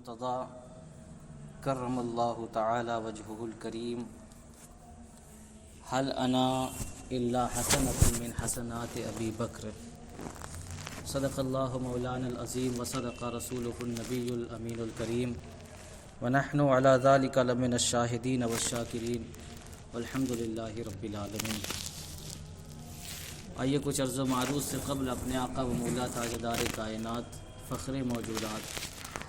المرتضى کرم اللہ تعالی وجہہ الکریم هل انا الا حسنۃ من حسنات ابی بکر صدق اللہ مولانا العظیم وصدق رسولہ النبی الامین الکریم ونحن علی ذلک لمن الشاہدین والشاکرین والحمد للہ رب العالمین۔ آئیے کچھ عرض و معروض سے قبل اپنے آقا و مولا تاجدار کائنات فخر موجودات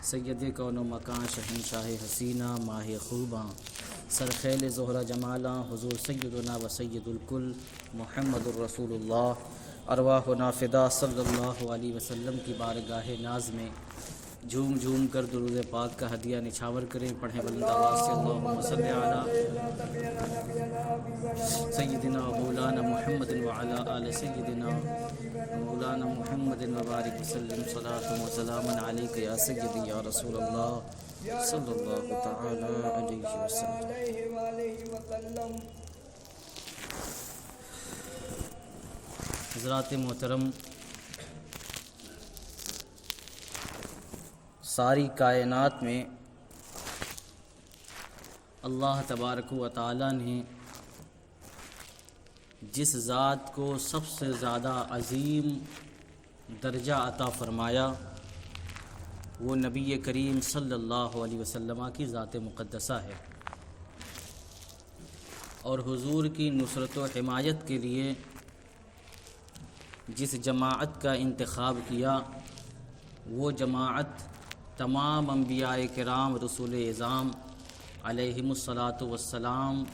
سید کون و مکان شہنشاہ حسینہ ماہ خوباں سرخیل زہرہ جمالاں حضور سیدنا و سید الکل محمد الرسول اللہ ارواحنا فدا صلی اللہ علیہ وسلم کی بارگاہ ناز میں جھوم جھوم کر درود پاک کا ہدیہ نچھاور کریں۔ پڑھیں بلند آواز سے اللہم صلی علی سیدنا و مولانا محمد وعلی آل سیدنا مولانا محمد وبارک وسلم صلاۃ و سلاما علیک یا سیدی یا رسول اللہ صلی اللہ تعالی علیہ وسلم۔ حضرات محترم، ساری کائنات میں اللہ تبارک و تعالی نے جس ذات کو سب سے زیادہ عظیم درجہ عطا فرمایا وہ نبی کریم صلی اللہ علیہ وسلم کی ذات مقدسہ ہے، اور حضور کی نصرت و حمایت کے لیے جس جماعت کا انتخاب کیا وہ جماعت تمام انبیاء کرام رسول اعظام علیہم الصلاۃ والسلام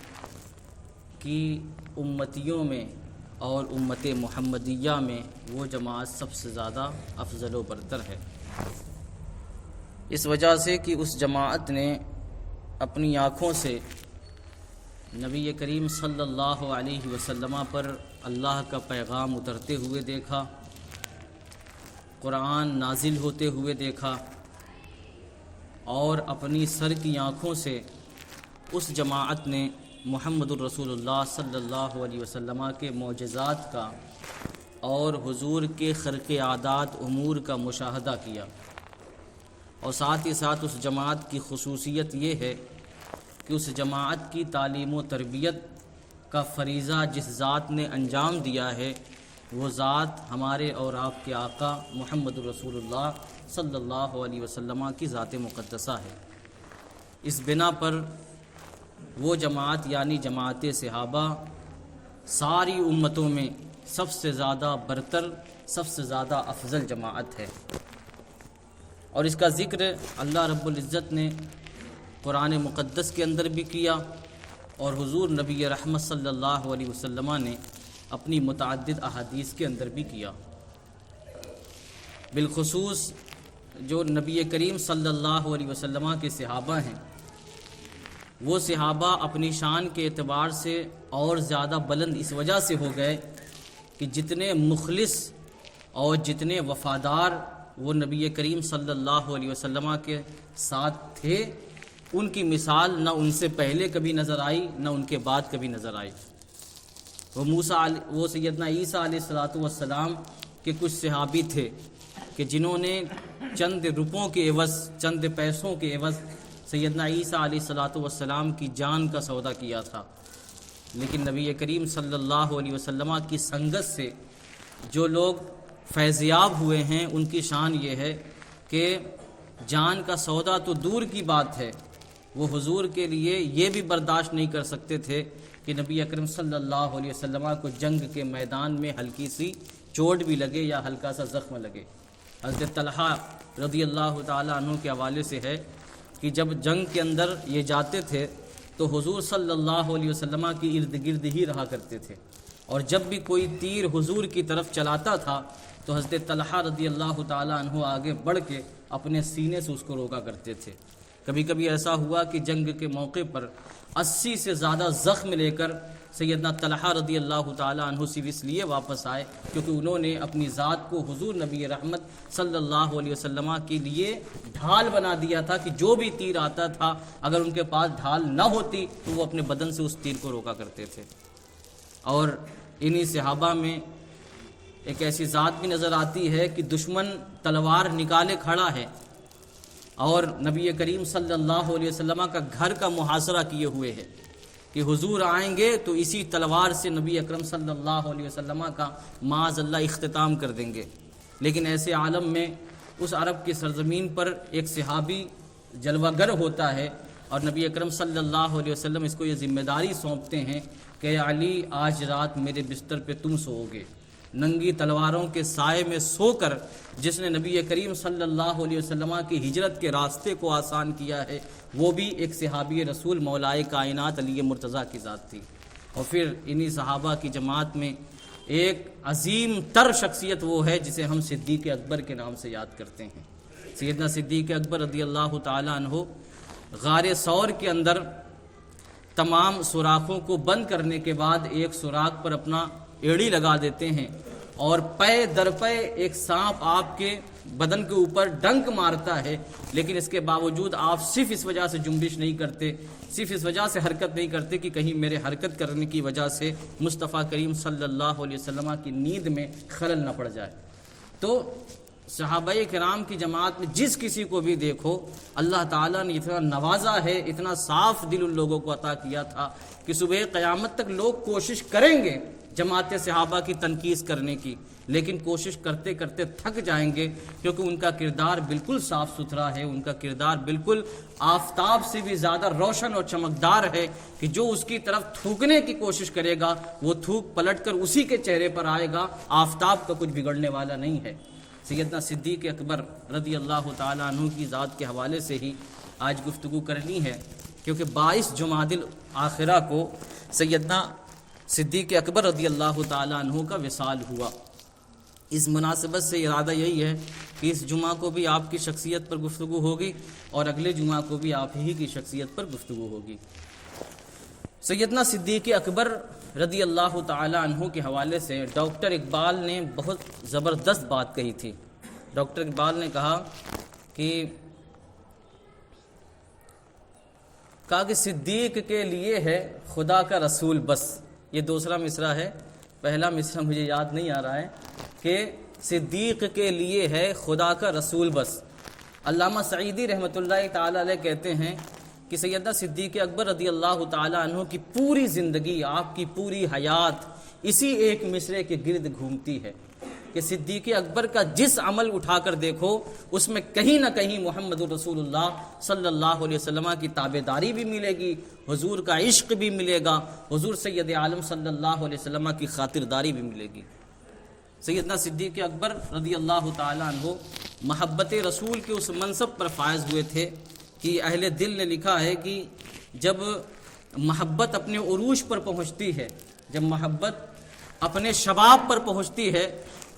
کی امتیوں میں اور امت محمدیہ میں وہ جماعت سب سے زیادہ افضل و برتر ہے، اس وجہ سے کہ اس جماعت نے اپنی آنکھوں سے نبی کریم صلی اللہ علیہ وسلم پر اللہ کا پیغام اترتے ہوئے دیکھا، قرآن نازل ہوتے ہوئے دیکھا، اور اپنی سر کی آنکھوں سے اس جماعت نے محمد الرسول اللہ صلی اللہ علیہ وسلم کے معجزات کا اور حضور کے خرق عادات امور کا مشاہدہ کیا۔ اور ساتھ ہی ساتھ اس جماعت کی خصوصیت یہ ہے کہ اس جماعت کی تعلیم و تربیت کا فریضہ جس ذات نے انجام دیا ہے وہ ذات ہمارے اور آپ کے آقا محمد الرسول اللہ صلی اللہ علیہ وسلم کی ذات مقدسہ ہے۔ اس بنا پر وہ جماعت یعنی جماعت صحابہ ساری امتوں میں سب سے زیادہ برتر، سب سے زیادہ افضل جماعت ہے، اور اس کا ذکر اللہ رب العزت نے قرآن مقدس کے اندر بھی کیا، اور حضور نبی رحمت صلی اللہ علیہ وسلم نے اپنی متعدد احادیث کے اندر بھی کیا۔ بالخصوص جو نبی کریم صلی اللہ علیہ وسلم کے صحابہ ہیں وہ صحابہ اپنی شان کے اعتبار سے اور زیادہ بلند اس وجہ سے ہو گئے کہ جتنے مخلص اور جتنے وفادار وہ نبی کریم صلی اللہ علیہ وسلم کے ساتھ تھے ان کی مثال نہ ان سے پہلے کبھی نظر آئی نہ ان کے بعد کبھی نظر آئی۔ وہ سیدنا عیسیٰ علیہ الصلاۃ والسلام کے کچھ صحابی تھے کہ جنہوں نے چند روپوں کے عوض، چند پیسوں کے عوض سیدنا عیسیٰ علیہ الصلاۃ والسلام کی جان کا سودا کیا تھا، لیکن نبی کریم صلی اللہ علیہ وسلم کی سنگت سے جو لوگ فیضیاب ہوئے ہیں ان کی شان یہ ہے کہ جان کا سودا تو دور کی بات ہے، وہ حضور کے لیے یہ بھی برداشت نہیں کر سکتے تھے کہ نبی اکرم صلی اللہ علیہ وسلم کو جنگ کے میدان میں ہلکی سی چوٹ بھی لگے یا ہلکا سا زخم لگے۔ حضرت طلحہ رضی اللہ تعالیٰ عنہ کے حوالے سے ہے کہ جب جنگ کے اندر یہ جاتے تھے تو حضور صلی اللہ علیہ وسلم کی ارد گرد ہی رہا کرتے تھے، اور جب بھی کوئی تیر حضور کی طرف چلاتا تھا تو حضرت طلحہ رضی اللہ تعالیٰ عنہ آگے بڑھ کے اپنے سینے سے اس کو روکا کرتے تھے۔ کبھی کبھی ایسا ہوا کہ جنگ کے موقع پر 80 سے زیادہ زخم لے کر سیدنا طلحہ رضی اللہ تعالیٰ عنہ صرف اس لیے واپس آئے کیونکہ انہوں نے اپنی ذات کو حضور نبی رحمت صلی اللہ علیہ وسلم کے لیے ڈھال بنا دیا تھا کہ جو بھی تیر آتا تھا اگر ان کے پاس ڈھال نہ ہوتی تو وہ اپنے بدن سے اس تیر کو روکا کرتے تھے۔ اور انہی صحابہ میں ایک ایسی ذات بھی نظر آتی ہے کہ دشمن تلوار نکالے کھڑا ہے اور نبی کریم صلی اللہ علیہ وسلم کا گھر کا محاصرہ کیے ہوئے ہے کہ حضور آئیں گے تو اسی تلوار سے نبی اکرم صلی اللہ علیہ وسلم کا معاذ اللہ اختتام کر دیں گے۔ لیکن ایسے عالم میں اس عرب کی سرزمین پر ایک صحابی جلوہ گر ہوتا ہے اور نبی اکرم صلی اللہ علیہ وسلم اس کو یہ ذمہ داری سونپتے ہیں کہ علی آج رات میرے بستر پہ تم سو گے۔ ننگی تلواروں کے سائے میں سو کر جس نے نبی کریم صلی اللہ علیہ وسلم کی ہجرت کے راستے کو آسان کیا ہے وہ بھی ایک صحابی رسول مولائے کائنات علی مرتضیٰ کی ذات تھی۔ اور پھر انہی صحابہ کی جماعت میں ایک عظیم تر شخصیت وہ ہے جسے ہم صدیق اکبر کے نام سے یاد کرتے ہیں۔ سیدنا صدیق اکبر رضی اللہ تعالیٰ عنہ غار ثور کے اندر تمام سوراخوں کو بند کرنے کے بعد ایک سوراخ پر اپنا ایڑی لگا دیتے ہیں اور پے در پے ایک سانپ آپ کے بدن کے اوپر ڈنک مارتا ہے، لیکن اس کے باوجود آپ صرف اس وجہ سے جنبش نہیں کرتے، صرف اس وجہ سے حرکت نہیں کرتے کہ کہیں میرے حرکت کرنے کی وجہ سے مصطفیٰ کریم صلی اللہ علیہ وسلم کی نیند میں خلل نہ پڑ جائے۔ تو صحابہ کرام کی جماعت میں جس کسی کو بھی دیکھو اللہ تعالیٰ نے اتنا نوازا ہے، اتنا صاف دل ان لوگوں کو عطا کیا تھا کہ صبح قیامت تک لوگ کوشش کریں گے جماعت صحابہ کی تنقید کرنے کی، لیکن کوشش کرتے کرتے تھک جائیں گے، کیونکہ ان کا کردار بالکل صاف ستھرا ہے، ان کا کردار بالکل آفتاب سے بھی زیادہ روشن اور چمکدار ہے کہ جو اس کی طرف تھوکنے کی کوشش کرے گا وہ تھوک پلٹ کر اسی کے چہرے پر آئے گا، آفتاب کا کچھ بگڑنے والا نہیں ہے۔ سیدنا صدیق اکبر رضی اللہ تعالیٰ عنہ کی ذات کے حوالے سے ہی آج گفتگو کرنی ہے، کیونکہ 22 جمادی الآخرہ کو سیدنا صدیق اکبر رضی اللہ تعالیٰ عنہ کا وصال ہوا۔ اس مناسبت سے ارادہ یہی ہے کہ اس جمعہ کو بھی آپ کی شخصیت پر گفتگو ہوگی اور اگلے جمعہ کو بھی آپ ہی کی شخصیت پر گفتگو ہوگی۔ سیدنا صدیق اکبر رضی اللہ تعالیٰ عنہ کے حوالے سے ڈاکٹر اقبال نے بہت زبردست بات کہی تھی۔ ڈاکٹر اقبال نے کہا کہ صدیق کے لیے ہے خدا کا رسول بس، یہ دوسرا مصرع ہے، پہلا مصرع مجھے یاد نہیں آ رہا ہے، کہ صدیق کے لیے ہے خدا کا رسول بس۔ علامہ سعیدی رحمۃ اللہ تعالیٰ علیہ کہتے ہیں کہ سیدنا صدیق اکبر رضی اللہ تعالیٰ عنہ کی پوری زندگی، آپ کی پوری حیات اسی ایک مصرعے کے گرد گھومتی ہے کہ صدیق اکبر کا جس عمل اٹھا کر دیکھو اس میں کہیں نہ کہیں محمد رسول اللہ صلی اللہ علیہ وسلم کی تابعداری بھی ملے گی، حضور کا عشق بھی ملے گا، حضور سید عالم صلی اللہ علیہ وسلم کی خاطرداری بھی ملے گی۔ سیدنا صدیق اکبر رضی اللہ تعالیٰ عنہ محبت رسول کے اس منصب پر فائز ہوئے تھے کہ اہل دل نے لکھا ہے کہ جب محبت اپنے عروج پر پہنچتی ہے، جب محبت اپنے شباب پر پہنچتی ہے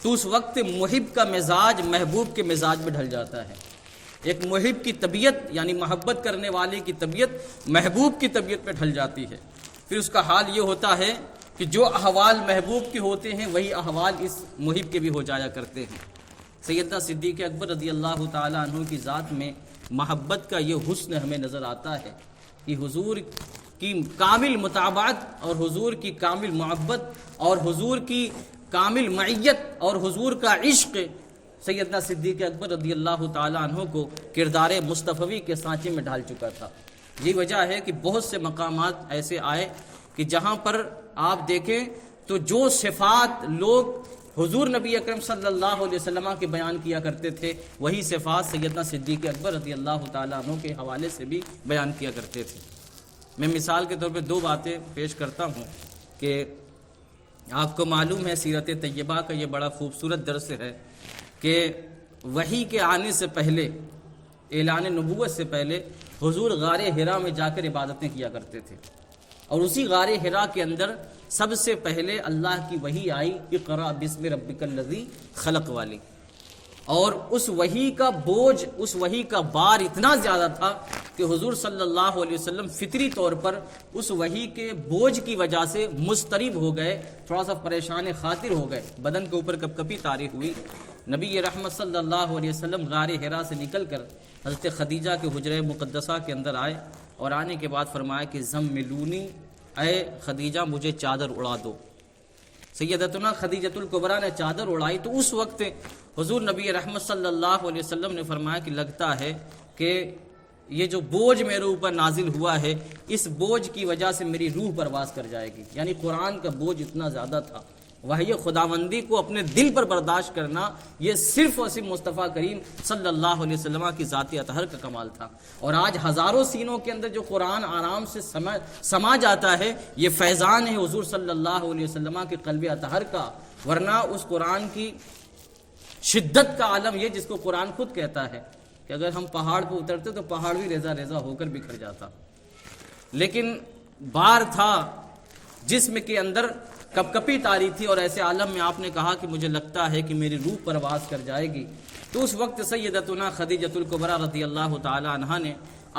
تو اس وقت محب کا مزاج محبوب کے مزاج میں ڈھل جاتا ہے۔ ایک محب کی طبیعت یعنی محبت کرنے والے کی طبیعت محبوب کی طبیعت پہ ڈھل جاتی ہے، پھر اس کا حال یہ ہوتا ہے کہ جو احوال محبوب کے ہوتے ہیں وہی احوال اس محب کے بھی ہو جایا کرتے ہیں۔ سیدنا صدیق اکبر رضی اللہ تعالیٰ عنہ کی ذات میں محبت کا یہ حسن ہمیں نظر آتا ہے کہ حضور کی کامل مطابعت اور حضور کی کامل محبت اور حضور کی کامل معیت اور حضور کا عشق سیدنا صدیق اکبر رضی اللہ تعالیٰ عنہ کو کردار مصطفی کے سانچے میں ڈال چکا تھا۔ یہ وجہ ہے کہ بہت سے مقامات ایسے آئے کہ جہاں پر آپ دیکھیں تو جو صفات لوگ حضور نبی اکرم صلی اللہ علیہ وسلم کے بیان کیا کرتے تھے وہی صفات سیدنا صدیق اکبر رضی اللہ تعالیٰ عنہ کے حوالے سے بھی بیان کیا کرتے تھے۔ میں مثال کے طور پہ 2 باتیں پیش کرتا ہوں کہ آپ کو معلوم ہے سیرت طیبہ کا یہ بڑا خوبصورت درس ہے کہ وحی کے آنے سے پہلے، اعلان نبوت سے پہلے حضور غار حرا میں جا کر عبادتیں کیا کرتے تھے، اور اسی غار حرا کے اندر سب سے پہلے اللہ کی وحی آئی اقرأ بسم ربک الذی خلق والی، اور اس وحی کا بوجھ، اس وحی کا بار اتنا زیادہ تھا کہ حضور صلی اللہ علیہ وسلم فطری طور پر اس وحی کے بوجھ کی وجہ سے مضطرب ہو گئے، تھوڑا سا پریشان خاطر ہو گئے، بدن کے اوپر کپ کپی طاری ہوئی۔ نبی رحمت صلی اللہ علیہ وسلم غار حرا سے نکل کر حضرت خدیجہ کے حجرہ مقدسہ کے اندر آئے اور آنے کے بعد فرمایا کہ زملونی، اے خدیجہ مجھے چادر اڑا دو۔ سیدتنا خدیجۃ الکبریٰ نے چادر اڑائی تو اس وقت حضور نبی رحمت صلی اللہ علیہ وسلم نے فرمایا کہ لگتا ہے کہ یہ جو بوجھ میرے اوپر نازل ہوا ہے اس بوجھ کی وجہ سے میری روح پرواز کر جائے گی. یعنی قرآن کا بوجھ اتنا زیادہ تھا. وحی خداوندی کو اپنے دل پر برداشت کرنا یہ صرف اور صرف مصطفیٰ کریم صلی اللہ علیہ وسلم کی ذات اطہر کا کمال تھا. اور آج ہزاروں سینوں کے اندر جو قرآن آرام سے سما جاتا ہے یہ فیضان ہے حضور صلی اللہ علیہ وسلم کے قلب اطہر کا. ورنہ اس قرآن کی شدت کا عالم یہ جس کو قرآن خود کہتا ہے کہ اگر ہم پہاڑ پہ اترتے تو پہاڑ بھی ریزہ ریزہ ہو کر بکھر جاتا. لیکن بار تھا جسم کے اندر کپ کپی تاری تھی اور ایسے عالم میں آپ نے کہا کہ مجھے لگتا ہے کہ میری روح پرواز کر جائے گی. تو اس وقت سیدتنا خدیجۃ الکبریٰ رضی اللہ تعالی عنہا نے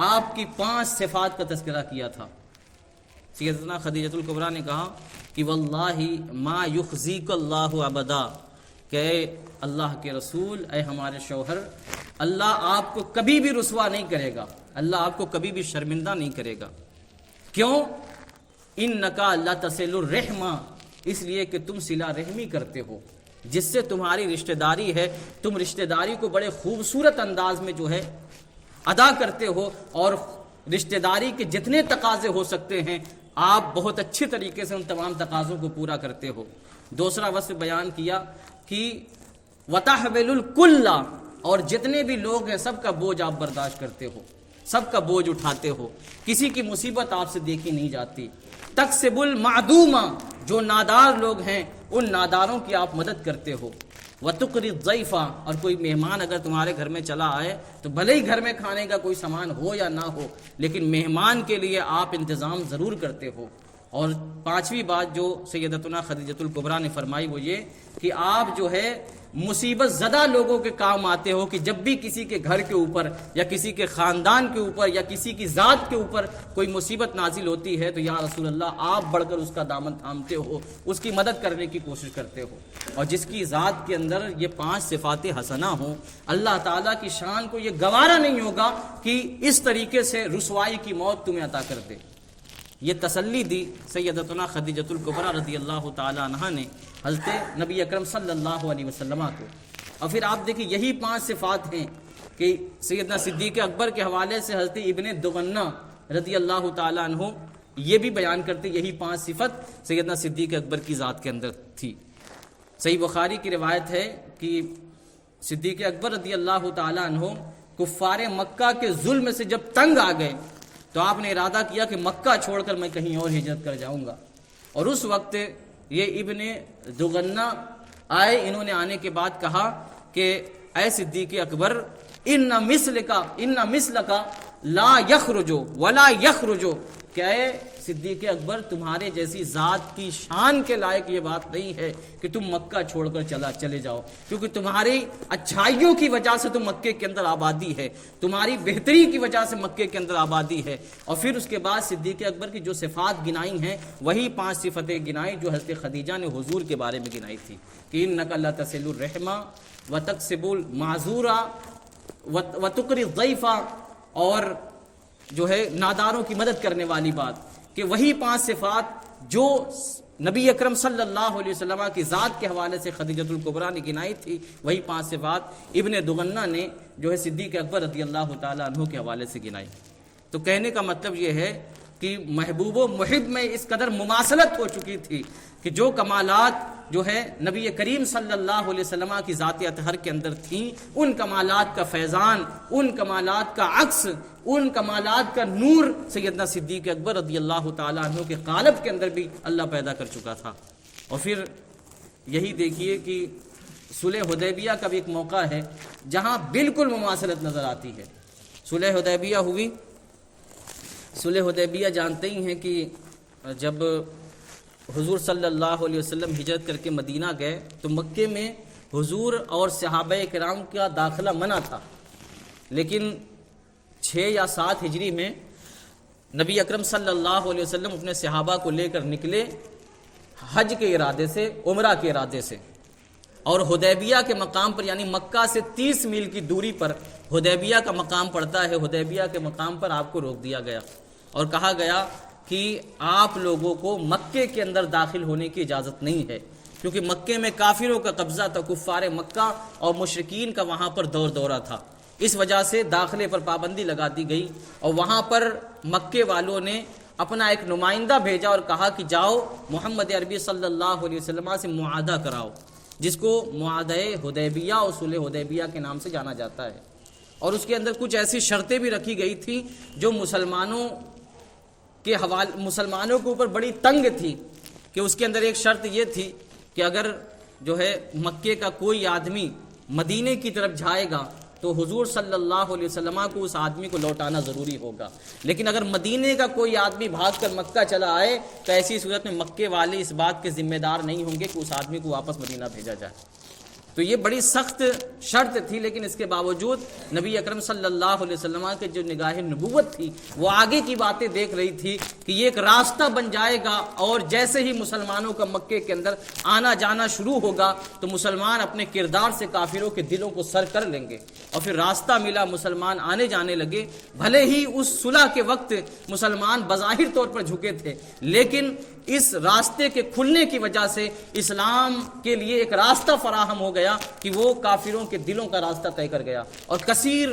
آپ کی 5 صفات کا تذکرہ کیا تھا. سیدتنا خدیجۃ الکبریٰ نے کہا کہ واللہ ما یخزیک اللہ ابدا، کہ اے اللہ کے رسول، اے ہمارے شوہر، اللہ آپ کو کبھی بھی رسوا نہیں کرے گا، اللہ آپ کو کبھی بھی شرمندہ نہیں کرے گا. کیوں؟ انکا لتصل الرحمہ، اس لیے کہ تم صلہ رحمی کرتے ہو، جس سے تمہاری رشتہ داری ہے تم رشتہ داری کو بڑے خوبصورت انداز میں جو ہے ادا کرتے ہو، اور رشتہ داری کے جتنے تقاضے ہو سکتے ہیں آپ بہت اچھے طریقے سے ان تمام تقاضوں کو پورا کرتے ہو. دوسرا وصف بیان کیا کہ وتحمل الکل، اور جتنے بھی لوگ ہیں سب کا بوجھ آپ برداشت کرتے ہو، سب کا بوجھ اٹھاتے ہو، کسی کی مصیبت آپ سے دیکھی نہیں جاتی. تکسب المعدومہ، جو نادار لوگ ہیں ان ناداروں کی آپ مدد کرتے ہو. وتقری الضیفہ، اور کوئی مہمان اگر تمہارے گھر میں چلا آئے تو بھلے ہی گھر میں کھانے کا کوئی سامان ہو یا نہ ہو لیکن مہمان کے لیے آپ انتظام ضرور کرتے ہو. اور 5ویں بات جو سیدتنا خدیجۃ الکبریٰ نے فرمائی وہ یہ کہ آپ جو ہے مصیبت زدہ لوگوں کے کام آتے ہو، کہ جب بھی کسی کے گھر کے اوپر یا کسی کے خاندان کے اوپر یا کسی کی ذات کے اوپر کوئی مصیبت نازل ہوتی ہے تو یا رسول اللہ آپ بڑھ کر اس کا دامن تھامتے ہو، اس کی مدد کرنے کی کوشش کرتے ہو. اور جس کی ذات کے اندر یہ 5 صفات حسنہ ہوں، اللہ تعالیٰ کی شان کو یہ گوارا نہیں ہوگا کہ اس طریقے سے رسوائی کی موت تمہیں عطا کر دے. یہ تسلی دی سیدتنا خدیجۃ الکبریٰ رضی اللہ تعالی عنہا نے حضرت نبی اکرم صلی اللہ علیہ وسلم کو. اور پھر آپ دیکھیں یہی 5 صفات ہیں کہ سیدنا صدیق اکبر کے حوالے سے حضرت ابن دغنہ رضی اللہ تعالی عنہ یہ بھی بیان کرتے یہی 5 صفت سیدنا صدیق اکبر کی ذات کے اندر تھی. صحیح بخاری کی روایت ہے کہ صدیق اکبر رضی اللہ تعالی عنہ کفار مکہ کے ظلم سے جب تنگ آ گئے تو آپ نے ارادہ کیا کہ مکہ چھوڑ کر میں کہیں اور ہجرت کر جاؤں گا. اور اس وقت یہ ابن دغنہ آئے، انہوں نے آنے کے بعد کہا کہ اے صدیق اکبر ان مثلک لا یخرج ولا یخرج، کہ اے صدیق اکبر تمہارے جیسی ذات کی شان کے لائق یہ بات نہیں ہے کہ تم مکہ چھوڑ کر چلے جاؤ، کیونکہ تمہاری اچھائیوں کی وجہ سے تو مکے کے اندر آبادی ہے، تمہاری بہتری کی وجہ سے مکے کے اندر آبادی ہے. اور پھر اس کے بعد صدیق اکبر کی جو صفات گنائی ہیں وہی 5 صفتیں گنائی جو حضرت خدیجہ نے حضور کے بارے میں گنائی تھی کہ انک لتصل الرحمہ وتکسب المعذورہ وتقری الضیفہ، اور جو ہے ناداروں کی مدد کرنے والی بات، کہ وہی 5 صفات جو نبی اکرم صلی اللہ علیہ وسلم کی ذات کے حوالے سے خدیجۃ الکبریٰ نے گنائی تھی، وہی 5 صفات ابن دغنہ نے جو ہے صدیق اکبر رضی اللہ تعالیٰ عنہ کے حوالے سے گنائی. تو کہنے کا مطلب یہ ہے کہ محبوب و محب میں اس قدر مماثلت ہو چکی تھی کہ جو کمالات جو ہے نبی کریم صلی اللہ علیہ وسلم کی ذات اطہر کے اندر تھیں، ان کمالات کا فیضان، ان کمالات کا عکس، ان کمالات کا نور سیدنا صدیق اکبر رضی اللہ تعالیٰ عنہ کے قالب کے اندر بھی اللہ پیدا کر چکا تھا. اور پھر یہی دیکھیے کہ صلح حدیبیہ کا بھی ایک موقع ہے جہاں بالکل مماثلت نظر آتی ہے. صلح حدیبیہ ہوئی. صلح حدیبیہ جانتے ہی ہیں کہ جب حضور صلی اللہ علیہ وسلم ہجرت کر کے مدینہ گئے تو مکے میں حضور اور صحابہ کرام کا داخلہ منع تھا، لیکن 6 یا 7 ہجری میں نبی اکرم صلی اللہ علیہ وسلم اپنے صحابہ کو لے کر نکلے حج کے ارادے سے، عمرہ کے ارادے سے، اور حدیبیہ کے مقام پر یعنی مکہ سے 30 میل کی دوری پر حدیبیہ کا مقام پڑتا ہے. حدیبیہ کے مقام پر آپ کو روک دیا گیا اور کہا گیا کہ آپ لوگوں کو مکے کے اندر داخل ہونے کی اجازت نہیں ہے، کیونکہ مکے میں کافروں کا قبضہ تھا، کفار مکہ اور مشرکین کا وہاں پر دورہ تھا. اس وجہ سے داخلے پر پابندی لگا دی گئی، اور وہاں پر مکے والوں نے اپنا ایک نمائندہ بھیجا اور کہا کہ جاؤ محمد عربی صلی اللہ علیہ وسلم سے معاہدہ کراؤ، جس کو معاہدہ حدیبیہ اور صلح حدیبیہ کے نام سے جانا جاتا ہے۔ اور اس کے اندر کچھ ایسی شرطیں بھی رکھی گئی تھیں جو مسلمانوں کے اوپر بڑی تنگ تھی، کہ اس کے اندر ایک شرط یہ تھی کہ اگر جو ہے مکے کا کوئی آدمی مدینے کی طرف جائے گا تو حضور صلی اللہ علیہ وسلم کو اس آدمی کو لوٹانا ضروری ہوگا، لیکن اگر مدینے کا کوئی آدمی بھاگ کر مکہ چلا آئے تو ایسی صورت میں مکے والے اس بات کے ذمہ دار نہیں ہوں گے کہ اس آدمی کو واپس مدینہ بھیجا جائے۔ تو یہ بڑی سخت شرط تھی، لیکن اس کے باوجود نبی اکرم صلی اللہ علیہ وسلم کے جو نگاہ نبوت تھی وہ آگے کی باتیں دیکھ رہی تھی کہ یہ ایک راستہ بن جائے گا، اور جیسے ہی مسلمانوں کا مکے کے اندر آنا جانا شروع ہوگا تو مسلمان اپنے کردار سے کافروں کے دلوں کو سر کر لیں گے، اور پھر راستہ ملا، مسلمان آنے جانے لگے۔ بھلے ہی اس صلح کے وقت مسلمان بظاہر طور پر جھکے تھے، لیکن اس راستے کے کھلنے کی وجہ سے اسلام کے لیے ایک راستہ فراہم ہو گیا کہ وہ کافروں کے دلوں کا راستہ طے کر گیا، اور کثیر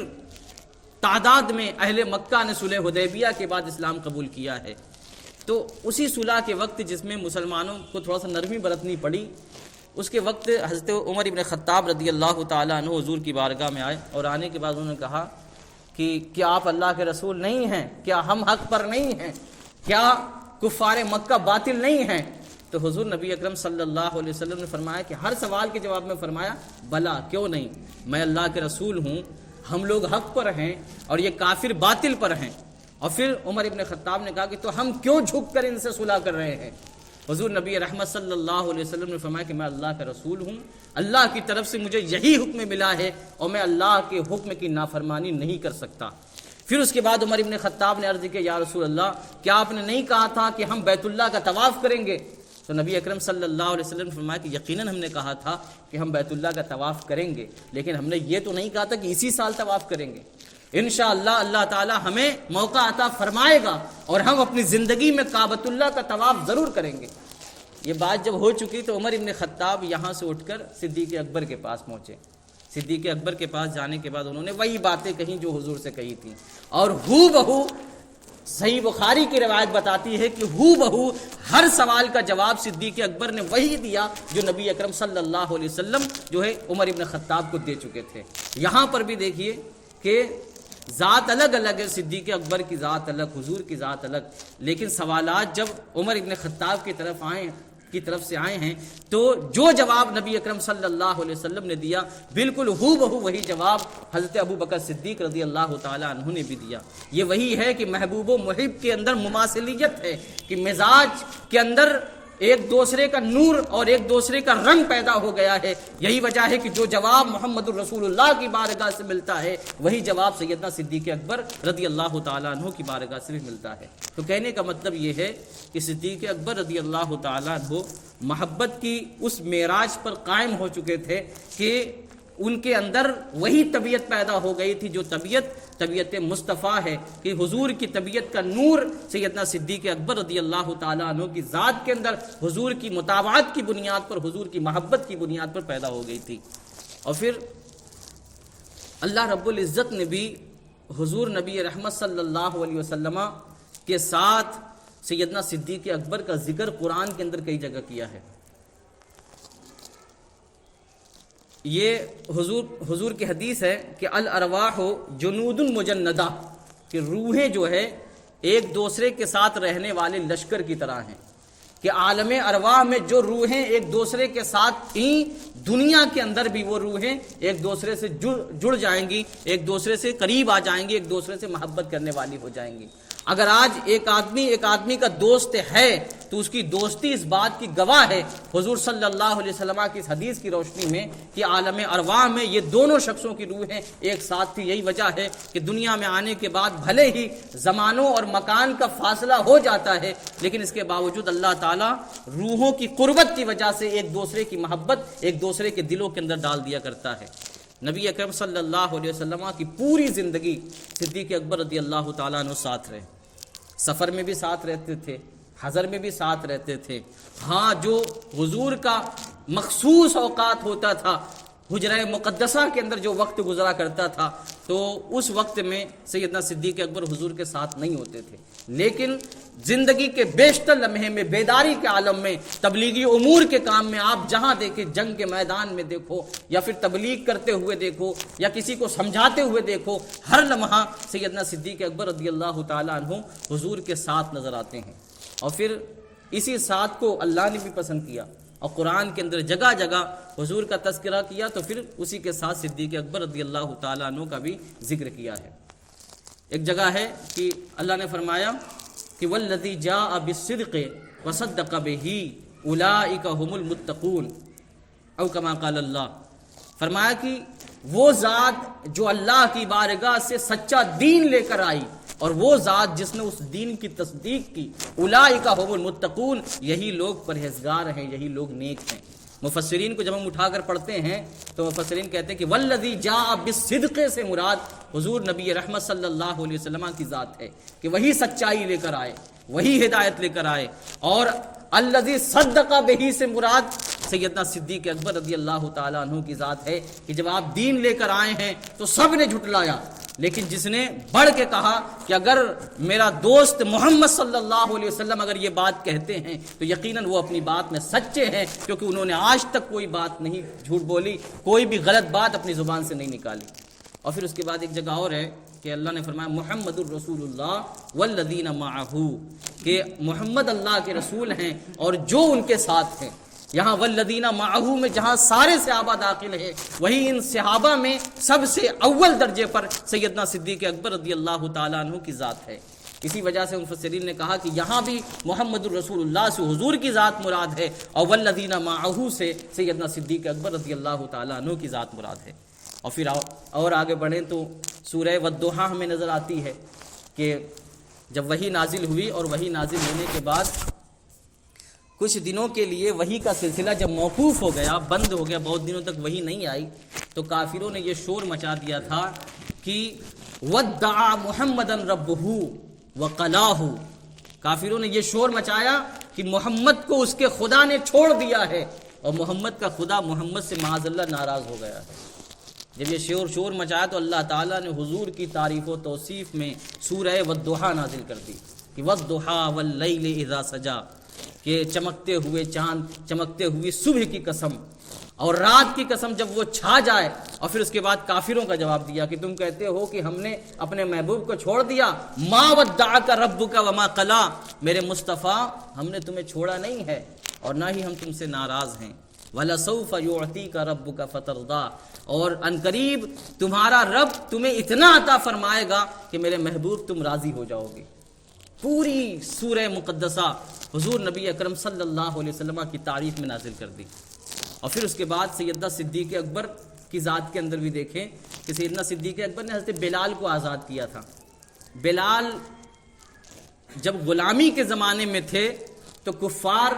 تعداد میں اہل مکہ نے صلح حدیبیہ کے بعد اسلام قبول کیا ہے۔ تو اسی صلح کے وقت جس میں مسلمانوں کو تھوڑا سا نرمی برتنی پڑی، اس کے وقت حضرت عمر ابن خطاب رضی اللہ تعالیٰ عنہ حضور کی بارگاہ میں آئے، اور آنے کے بعد انہوں نے کہا کہ کیا آپ اللہ کے رسول نہیں ہیں؟ کیا ہم حق پر نہیں ہیں؟ کیا کفار مکہ باطل نہیں ہیں؟ تو حضور نبی اکرم صلی اللہ علیہ وسلم نے فرمایا کہ ہر سوال کے جواب میں فرمایا بلا، کیوں نہیں، میں اللہ کے رسول ہوں، ہم لوگ حق پر ہیں اور یہ کافر باطل پر ہیں۔ اور پھر عمر ابن خطاب نے کہا کہ تو ہم کیوں جھک کر ان سے صلح کر رہے ہیں؟ حضور نبی رحمت صلی اللہ علیہ وسلم نے فرمایا کہ میں اللہ کا رسول ہوں، اللہ کی طرف سے مجھے یہی حکم ملا ہے اور میں اللہ کے حکم کی نافرمانی نہیں کر سکتا۔ پھر اس کے بعد عمر ابن خطاب نے عرض کیا یا رسول اللہ، کیا آپ نے نہیں کہا تھا کہ ہم بیت اللہ کا طواف کریں گے؟ تو نبی اکرم صلی اللہ علیہ وسلم نے فرمایا کہ یقیناً ہم نے کہا تھا کہ ہم بیت اللہ کا طواف کریں گے، لیکن ہم نے یہ تو نہیں کہا تھا کہ اسی سال طواف کریں گے۔ انشاءاللہ اللہ تعالی ہمیں موقع عطا فرمائے گا اور ہم اپنی زندگی میں کعبۃ اللہ کا طواف ضرور کریں گے۔ یہ بات جب ہو چکی تو عمر ابن خطاب یہاں سے اٹھ کر صدیق اکبر کے پاس پہنچے۔ صدیق اکبر کے پاس جانے کے بعد انہوں نے وہی باتیں کہیں جو حضور سے کہی تھیں، اور ہو بہو صحیح بخاری کی روایت بتاتی ہے کہ ہو بہو ہر سوال کا جواب صدیق اکبر نے وہی دیا جو نبی اکرم صلی اللہ علیہ وسلم جو ہے عمر ابن خطاب کو دے چکے تھے۔ یہاں پر بھی دیکھیے کہ ذات الگ الگ ہے، صدیق اکبر کی ذات الگ، حضور کی ذات الگ، لیکن سوالات جب عمر ابن خطاب کی طرف سے آئے ہیں تو جو جواب نبی اکرم صلی اللہ علیہ وسلم نے دیا بالکل ہو بہو وہی جواب حضرت ابو بکر صدیق رضی اللہ تعالی عنہ نے بھی دیا۔ یہ وہی ہے کہ محبوب و محب کے اندر مماثلیت ہے، کہ مزاج کے اندر ایک دوسرے کا نور اور ایک دوسرے کا رنگ پیدا ہو گیا ہے۔ یہی وجہ ہے کہ جو جواب محمد الرسول اللہ کی بارگاہ سے ملتا ہے وہی جواب سیدنا صدیق اکبر رضی اللہ تعالیٰ عنہ کی بارگاہ سے بھی ملتا ہے۔ تو کہنے کا مطلب یہ ہے کہ صدیق اکبر رضی اللہ تعالیٰ عنہ محبت کی اس معراج پر قائم ہو چکے تھے کہ ان کے اندر وہی طبیعت پیدا ہو گئی تھی جو طبیعت مصطفیٰ ہے، کہ حضور کی طبیعت کا نور سیدنا صدیق اکبر رضی اللہ تعالیٰ عنہ کی ذات کے اندر حضور کی متابعت کی بنیاد پر، حضور کی محبت کی بنیاد پر پیدا ہو گئی تھی۔ اور پھر اللہ رب العزت نے بھی حضور نبی رحمت صلی اللہ علیہ وسلم کے ساتھ سیدنا صدیق اکبر کا ذکر قرآن کے اندر کئی جگہ کیا ہے۔ یہ حضور کی حدیث ہے کہ الارواح جنود مجندہ، کہ روحیں جو ہے ایک دوسرے کے ساتھ رہنے والے لشکر کی طرح ہیں، کہ عالم ارواح میں جو روحیں ایک دوسرے کے ساتھ تھیں دنیا کے اندر بھی وہ روحیں ایک دوسرے سے جڑ جائیں گی، ایک دوسرے سے قریب آ جائیں گی، ایک دوسرے سے محبت کرنے والی ہو جائیں گی۔ اگر آج ایک آدمی کا دوست ہے تو اس کی دوستی اس بات کی گواہ ہے حضور صلی اللہ علیہ وسلم کی اس حدیث کی روشنی میں کہ عالم ارواح میں یہ دونوں شخصوں کی روحیں ایک ساتھ تھی۔ یہی وجہ ہے کہ دنیا میں آنے کے بعد بھلے ہی زمانوں اور مکان کا فاصلہ ہو جاتا ہے، لیکن اس کے باوجود اللہ تعالیٰ روحوں کی قربت کی وجہ سے ایک دوسرے کی محبت ایک دوسرے کے دلوں کے اندر ڈال دیا کرتا ہے۔ نبی اکرم صلی اللہ علیہ وسلم کی پوری زندگی صدیق اکبر رضی اللہ تعالیٰ عنہ ساتھ رہے، سفر میں بھی ساتھ رہتے تھے، حضر میں بھی ساتھ رہتے تھے۔ ہاں جو حضور کا مخصوص اوقات ہوتا تھا حجرہ مقدسہ کے اندر جو وقت گزرا کرتا تھا تو اس وقت میں سیدنا صدیق اکبر حضور کے ساتھ نہیں ہوتے تھے، لیکن زندگی کے بیشتر لمحے میں، بیداری کے عالم میں، تبلیغی امور کے کام میں، آپ جہاں دیکھیں، جنگ کے میدان میں دیکھو یا پھر تبلیغ کرتے ہوئے دیکھو یا کسی کو سمجھاتے ہوئے دیکھو، ہر لمحہ سیدنا صدیق اکبر رضی اللہ تعالیٰ عنہ حضور کے ساتھ نظر آتے ہیں۔ اور پھر اسی ساتھ کو اللہ نے بھی پسند کیا اور قرآن کے اندر جگہ جگہ حضور کا تذکرہ کیا، تو پھر اسی کے ساتھ صدیق اکبر رضی اللہ تعالیٰ عنہ کا بھی ذکر کیا ہے۔ ایک جگہ ہے کہ اللہ نے فرمایا کہ والذی جاء بالصدق وصدق بہ اولئک هم المتقون، او کما قال اللہ، فرمایا کہ وہ ذات جو اللہ کی بارگاہ سے سچا دین لے کر آئی اور وہ ذات جس نے اس دین کی تصدیق کی، اولئک هم المتقون، یہی لوگ پرہیزگار ہیں، یہی لوگ نیک ہیں۔ مفسرین کو جب ہم اٹھا کر پڑھتے ہیں تو مفسرین کہتے ہیں کہ والذی جاء بالصدق سے مراد حضور نبی رحمت صلی اللہ علیہ وسلم کی ذات ہے کہ وہی سچائی لے کر آئے، وہی ہدایت لے کر آئے، اور الذی صدق بہ سے مراد سیدنا صدیق اکبر رضی اللہ تعالیٰ عنہ کی ذات ہے کہ جب آپ دین لے کر آئے ہیں تو سب نے جھٹلایا، لیکن جس نے بڑھ کے کہا کہ اگر میرا دوست محمد صلی اللہ علیہ وسلم اگر یہ بات کہتے ہیں تو یقیناً وہ اپنی بات میں سچے ہیں، کیونکہ انہوں نے آج تک کوئی بات نہیں جھوٹ بولی، کوئی بھی غلط بات اپنی زبان سے نہیں نکالی۔ اور پھر اس کے بعد ایک جگہ اور ہے کہ اللہ نے فرمایا محمد الرسول اللہ والذین معہ، کہ محمد اللہ کے رسول ہیں اور جو ان کے ساتھ ہیں۔ یہاں والذین معہ میں جہاں سارے صحابہ داخل ہیں، وہی ان صحابہ میں سب سے اول درجے پر سیدنا صدیق اکبر رضی اللہ تعالیٰ عنہ کی ذات ہے۔ اسی وجہ سے مفسرین نے کہا کہ یہاں بھی محمد الرسول اللہ سے حضور کی ذات مراد ہے اور والذین معہ سے سیدنا صدیق اکبر رضی اللہ تعالیٰ عنہ کی ذات مراد ہے۔ اور پھر اور آگے بڑھیں تو سورہ والضحیٰ ہمیں نظر آتی ہے کہ جب وحی نازل ہوئی اور وحی نازل ہونے کے بعد کچھ دنوں کے لیے وحی کا سلسلہ جب موقوف ہو گیا، بند ہو گیا، بہت دنوں تک وحی نہیں آئی، تو کافروں نے یہ شور مچا دیا تھا کہ ودع محمدا ربہ وقلاہ، کافروں نے یہ شور مچایا کہ محمد کو اس کے خدا نے چھوڑ دیا ہے اور محمد کا خدا محمد سے معاذ اللہ ناراض ہو گیا ہے۔ جب یہ شور مچایا تو اللہ تعالیٰ نے حضور کی تعریف و توصیف میں سورہ والضحیٰ نازل کر دی کہ والضحیٰ واللیل اذا سجا، کہ چمکتے ہوئے چاند، چمکتے ہوئی صبح کی قسم اور رات کی قسم جب وہ چھا جائے۔ اور پھر اس کے بعد کافروں کا جواب دیا کہ تم کہتے ہو کہ ہم نے اپنے محبوب کو چھوڑ دیا، ما ودعک ربک وما قلا، میرے مصطفیٰ ہم نے تمہیں چھوڑا نہیں ہے اور نہ ہی ہم تم سے ناراض ہیں، وَلَسَوْفَ يُعْطِيكَ رَبُّكَ فَتَرْضَىٰ، اور عنقریب تمہارا رب تمہیں اتنا عطا فرمائے گا کہ میرے محبوب تم راضی ہو جاؤ گے۔ پوری سورہ مقدسہ حضور نبی اکرم صلی اللہ علیہ وسلم کی تعریف میں نازل کر دی۔ اور پھر اس کے بعد سیدنا صدیق اکبر کی ذات کے اندر بھی دیکھیں کہ سیدنا صدیق اکبر نے حضرت بلال کو آزاد کیا تھا۔ بلال جب غلامی کے زمانے میں تھے تو کفار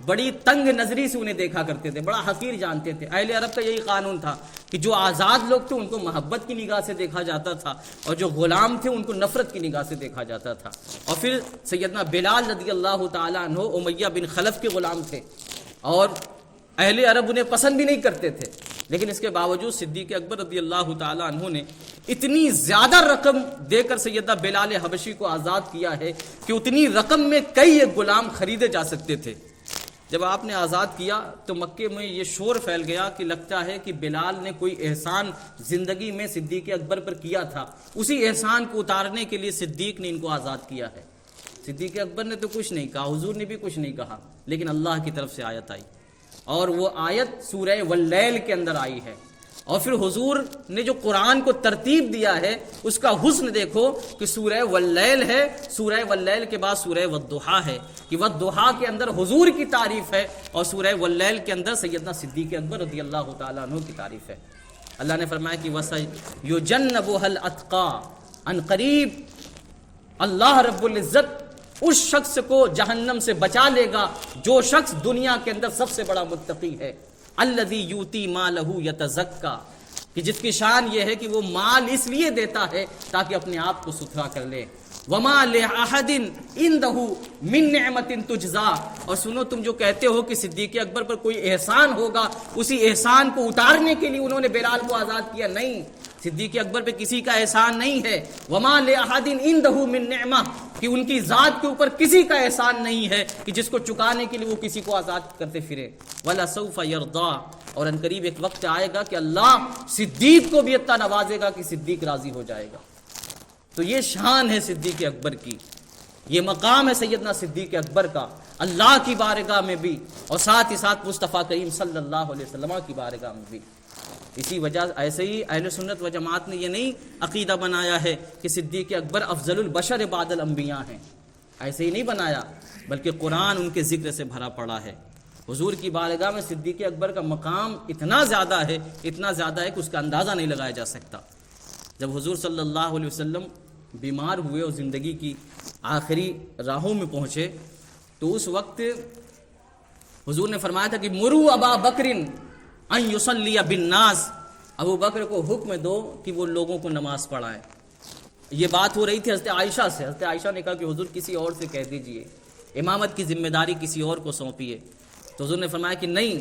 بڑی تنگ نظری سے انہیں دیکھا کرتے تھے، بڑا حقیر جانتے تھے۔ اہل عرب کا یہی قانون تھا کہ جو آزاد لوگ تھے ان کو محبت کی نگاہ سے دیکھا جاتا تھا اور جو غلام تھے ان کو نفرت کی نگاہ سے دیکھا جاتا تھا۔ اور پھر سیدنا بلال رضی اللہ تعالیٰ عنہ امیہ بن خلف کے غلام تھے اور اہل عرب انہیں پسند بھی نہیں کرتے تھے، لیکن اس کے باوجود صدیق اکبر رضی اللہ تعالیٰ عنہ نے اتنی زیادہ رقم دے کر سیدنا بلال حبشی کو آزاد کیا ہے کہ اتنی رقم میں کئی ایک غلام خریدے جا سکتے تھے۔ جب آپ نے آزاد کیا تو مکے میں یہ شور پھیل گیا کہ لگتا ہے کہ بلال نے کوئی احسان زندگی میں صدیق اکبر پر کیا تھا، اسی احسان کو اتارنے کے لیے صدیق نے ان کو آزاد کیا ہے۔ صدیق اکبر نے تو کچھ نہیں کہا، حضور نے بھی کچھ نہیں کہا، لیکن اللہ کی طرف سے آیت آئی اور وہ آیت سورہ واللیل کے اندر آئی ہے۔ اور پھر حضور نے جو قرآن کو ترتیب دیا ہے اس کا حسن دیکھو کہ سورہ واللیل ہے، سورہ واللیل کے بعد سورہ والضحیٰ ہے، کہ والضحیٰ کے اندر حضور کی تعریف ہے اور سورہ واللیل کے اندر سیدنا صدیق اکبر رضی اللہ تعالیٰ عنہ کی تعریف ہے۔ اللہ نے فرمایا کہ وَسَيُجَنَّبُهَا الْأَتْقَى، عنقریب اللہ رب العزت اس شخص کو جہنم سے بچا لے گا جو شخص دنیا کے اندر سب سے بڑا متقی ہے۔ الذی یؤتی مالہ یتزکا، کہ جس کی شان یہ ہے کہ وہ مال اس لیے دیتا ہے تاکہ اپنے آپ کو ستھرا کر لے. وَمَا لِأَحَدٍ عِندَهُ مِن نِعْمَةٍ تُجْزَىٰ. اور سنو، تم جو کہتے ہو کہ صدیق اکبر پر کوئی احسان ہوگا، اسی احسان کو اتارنے کے لیے انہوں نے بلال کو آزاد کیا. نہیں، صدیق اکبر پہ کسی کا احسان نہیں ہے. وَمَا لِأَحَدٍ عِندَهُ مِن نِعْمَةٍ، کہ ان کی ذات کے اوپر کسی کا احسان نہیں ہے کہ جس کو چکانے کے لیے وہ کسی کو آزاد کرتے پھرے. وَلَسَوْفَ يَرْضَىٰ. اور ان قریب ایک وقت آئے گا کہ اللہ صدیق کو بھی اتنا نوازے گا کہ صدیق راضی ہو جائے گا. تو یہ شان ہے صدیق اکبر کی، یہ مقام ہے سیدنا صدیق اکبر کا اللہ کی بارگاہ میں بھی، اور ساتھ ہی ساتھ مصطفیٰ کریم صلی اللہ علیہ وسلم کی بارگاہ میں بھی. اسی وجہ ایسے ہی اہل سنت و جماعت نے یہ نہیں عقیدہ بنایا ہے کہ صدیق اکبر افضل البشر بعد الانبیاء ہیں، ایسے ہی نہیں بنایا، بلکہ قرآن ان کے ذکر سے بھرا پڑا ہے. حضور کی بارگاہ میں صدیق اکبر کا مقام اتنا زیادہ ہے، اتنا زیادہ ہے کہ اس کا اندازہ نہیں لگایا جا سکتا. جب حضور صلی اللہ علیہ وسلم بیمار ہوئے اور زندگی کی آخری راہوں میں پہنچے، تو اس وقت حضور نے فرمایا تھا کہ مروا ابا بکر ان یصلی بالناس، ابو بکر کو حکم دو کہ وہ لوگوں کو نماز پڑھائیں. یہ بات ہو رہی تھی حضرت عائشہ سے. حضرت عائشہ نے کہا کہ حضور کسی اور سے کہہ دیجئے، امامت کی ذمہ داری کسی اور کو سونپیے. تو حضور نے فرمایا کہ نہیں،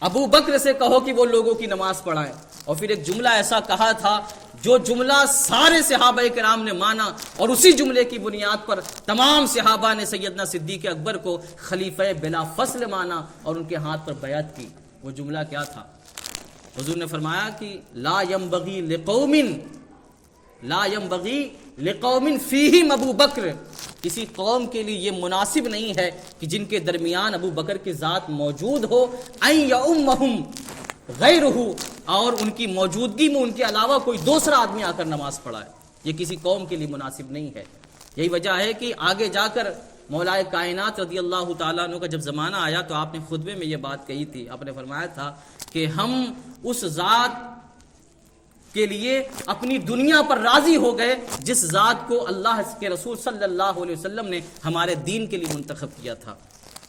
ابو بکر سے کہو کہ وہ لوگوں کی نماز پڑھائیں. اور پھر ایک جملہ ایسا کہا تھا جو جملہ سارے صحابہ کرام نے مانا، اور اسی جملے کی بنیاد پر تمام صحابہ نے سیدنا صدیق اکبر کو خلیفہ بلا فصل مانا اور ان کے ہاتھ پر بیعت کی. وہ جملہ کیا تھا؟ حضور نے فرمایا کہ لا ينبغي لقوم فیہم ابو بکر، کسی قوم کے لیے یہ مناسب نہیں ہے کہ جن کے درمیان ابو بکر کی ذات موجود ہو، ان یؤمہم غیرہ، اور ان کی موجودگی میں ان کے علاوہ کوئی دوسرا آدمی آ کر نماز پڑھائے. یہ کسی قوم کے لیے مناسب نہیں ہے. یہی وجہ ہے کہ آگے جا کر مولائے کائنات رضی اللہ تعالیٰ عنہ کا جب زمانہ آیا تو آپ نے خطبے میں یہ بات کہی تھی. آپ نے فرمایا تھا کہ ہم اس ذات کے لیے اپنی دنیا پر راضی ہو گئے جس ذات کو اللہ کے رسول صلی اللہ علیہ وسلم نے ہمارے دین کے لیے منتخب کیا تھا.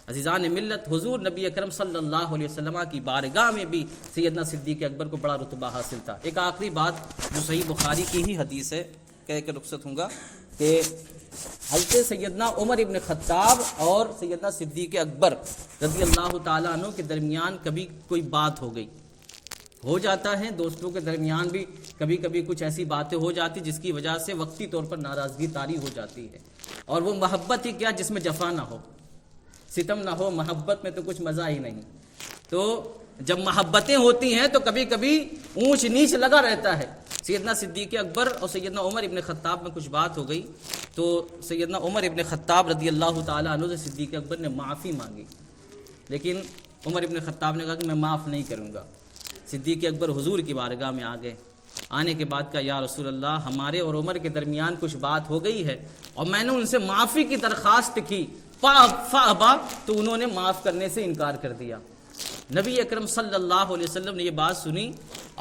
عزیزان ملت، حضور نبی اکرم صلی اللہ علیہ وسلم کی بارگاہ میں بھی سیدنا صدیق اکبر کو بڑا رتبہ حاصل تھا. ایک آخری بات جو صحیح بخاری کی ہی حدیث ہے، کہہ کے رخصت ہوں گا، کہ حضرت سیدنا عمر ابن خطاب اور سیدنا صدیق اکبر رضی اللہ تعالیٰ عنہ کے درمیان کبھی کوئی بات ہو جاتا ہے. دوستوں کے درمیان بھی کبھی کبھی کچھ ایسی باتیں ہو جاتی جس کی وجہ سے وقتی طور پر ناراضگی طاری ہو جاتی ہے. اور وہ محبت ہی کیا جس میں جفا نہ ہو، ستم نہ ہو. محبت میں تو کچھ مزہ ہی نہیں. تو جب محبتیں ہوتی ہیں تو کبھی کبھی اونچ نیچ لگا رہتا ہے. سیدنا صدیق اکبر اور سیدنا عمر ابن خطاب میں کچھ بات ہو گئی تو سیدنا عمر ابن خطاب رضی اللہ تعالیٰ عنہ سے صدیق اکبر نے معافی مانگی، لیکن عمر ابن خطاب نے کہا کہ میں معاف نہیں کروں گا. صدیق اکبر حضور کی بارگاہ میں آ گئے. آنے کے بعد کہا یا رسول اللہ، ہمارے اور عمر کے درمیان کچھ بات ہو گئی ہے اور میں نے ان سے معافی کی درخواست کی، فابا، تو انہوں نے معاف کرنے سے انکار کر دیا. نبی اکرم صلی اللہ علیہ وسلم نے یہ بات سنی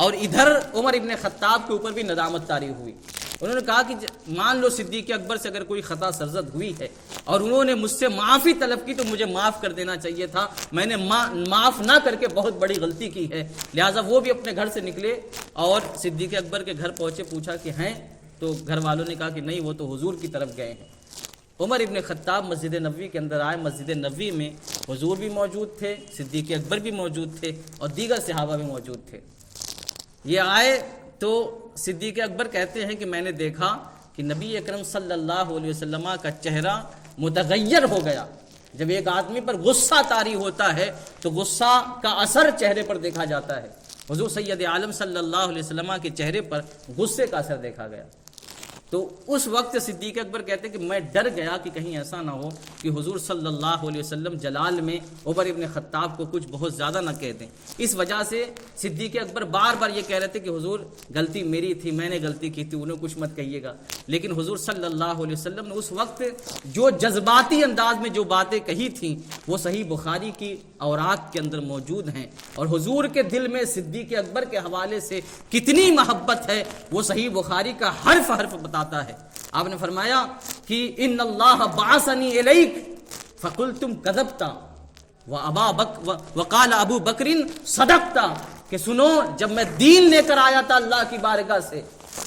اور ادھر عمر ابن خطاب کے اوپر بھی ندامت طاری ہوئی. انہوں نے کہا کہ مان لو صدیق اکبر سے اگر کوئی خطا سرزد ہوئی ہے اور انہوں نے مجھ سے معافی طلب کی تو مجھے معاف کر دینا چاہیے تھا. میں نے معاف نہ کر کے بہت بڑی غلطی کی ہے. لہٰذا وہ بھی اپنے گھر سے نکلے اور صدیق اکبر کے گھر پہنچے. پوچھا کہ ہیں؟ تو گھر والوں نے کہا کہ نہیں، وہ تو حضور کی طرف گئے ہیں. عمر ابن خطاب مسجد نبوی کے اندر آئے. مسجد نبوی میں حضور بھی موجود تھے، صدیق اکبر بھی موجود تھے اور دیگر صحابہ بھی موجود تھے. یہ آئے تو صدیق اکبر کہتے ہیں کہ میں نے دیکھا کہ نبی اکرم صلی اللہ علیہ وسلم کا چہرہ متغیر ہو گیا. جب ایک آدمی پر غصہ طاری ہوتا ہے تو غصہ کا اثر چہرے پر دیکھا جاتا ہے. حضور سید عالم صلی اللہ علیہ وسلم کے چہرے پر غصے کا اثر دیکھا گیا. تو اس وقت صدیق اکبر کہتے ہیں کہ میں ڈر گیا کہ کہیں ایسا نہ ہو کہ حضور صلی اللہ علیہ وسلم جلال میں عمر ابن خطاب کو کچھ بہت زیادہ نہ کہہ دیں. اس وجہ سے صدیق اکبر بار بار یہ کہہ رہے تھے کہ حضور غلطی میری تھی، میں نے غلطی کی تھی، انہیں کچھ مت کہیے گا. لیکن حضور صلی اللہ علیہ وسلم نے اس وقت جو جذباتی انداز میں جو باتیں کہی تھیں وہ صحیح بخاری کی اوراق کے اندر موجود ہیں. اور حضور کے دل میں صدیق اکبر کے حوالے سے کتنی محبت ہے وہ صحیح بخاری کا حرف حرف بتاتا ہے. آپ نے فرمایا کہ ان اللہ بعثنی الیک فقلتم کذبتا وقال ابو بکر صدقتا کہ سنو جب میں دین لے کر آیا تھا اللہ کی بارگاہ سے،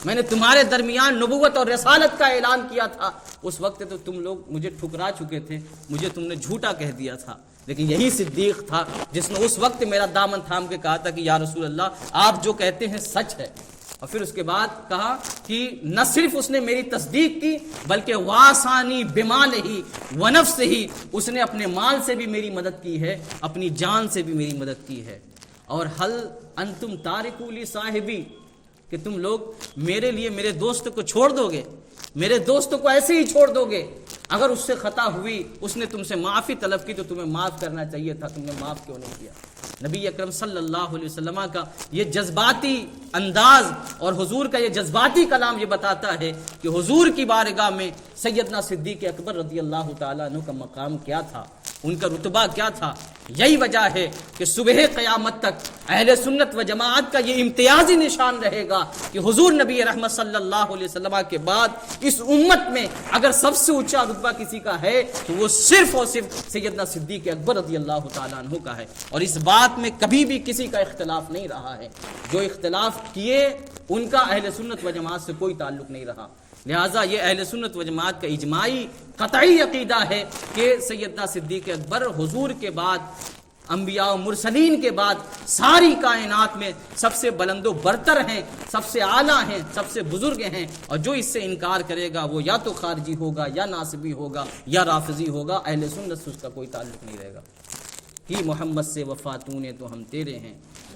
میں نے تمہارے درمیان نبوت اور رسالت کا اعلان کیا تھا، اس وقت تو تم لوگ مجھے ٹھکرا چکے تھے، مجھے تم نے جھوٹا کہہ دیا تھا، لیکن یہی صدیق تھا جس نے اس وقت میرا دامن تھام کے کہا تھا کہ یا رسول اللہ آپ جو کہتے ہیں سچ ہے۔ اور پھر اس کے بعد کہا کہ نہ صرف اس نے میری تصدیق کی بلکہ واسانی بمالہ ونفسہ، اس نے اپنے مال سے بھی میری مدد کی ہے، اپنی جان سے بھی میری مدد کی ہے۔ اور حل انتم تارکو لی صاحبی، کہ تم لوگ میرے لیے میرے دوست کو چھوڑ دو گے، میرے دوست کو ایسے ہی چھوڑ دو گے؟ اگر اس سے خطا ہوئی، اس نے تم سے معافی طلب کی تو تمہیں معاف کرنا چاہیے تھا، تم نے معاف کیوں نہیں کیا؟ نبی اکرم صلی اللہ علیہ وسلم کا یہ جذباتی انداز اور حضور کا یہ جذباتی کلام یہ بتاتا ہے کہ حضور کی بارگاہ میں سیدنا صدیق اکبر رضی اللہ تعالیٰ عنہ کا مقام کیا تھا، ان کا رتبہ کیا تھا۔ یہی وجہ ہے کہ صبح قیامت تک اہل سنت و جماعت کا یہ امتیازی نشان رہے گا کہ حضور نبی رحمت صلی اللہ علیہ وسلم کے بعد اس امت میں اگر سب سے اونچا رتبہ کسی کا ہے تو وہ صرف اور صرف سیدنا صدیق اکبر رضی اللہ تعالیٰ عنہ کا ہے، اور اس بات میں کبھی بھی کسی کا اختلاف نہیں رہا ہے۔ جو اختلاف کیے ان کا اہل سنت و جماعت سے کوئی تعلق نہیں رہا، لہٰذا یہ اہل سنت و جماعت کا اجماعی قطعی عقیدہ ہے کہ سیدنا صدیق اکبر حضور کے بعد، انبیاء و مرسلین کے بعد ساری کائنات میں سب سے بلند و برتر ہیں، سب سے اعلیٰ ہیں، سب سے بزرگ ہیں، اور جو اس سے انکار کرے گا وہ یا تو خارجی ہوگا یا ناصبی ہوگا یا رافضی ہوگا، اہل سنت سے اس کا کوئی تعلق نہیں رہے گا۔ کہ محمد سے وفا تو نے تو ہم تیرے ہیں،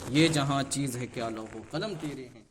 یہ جہاں چیز ہے کیا لوح و قلم تیرے ہیں۔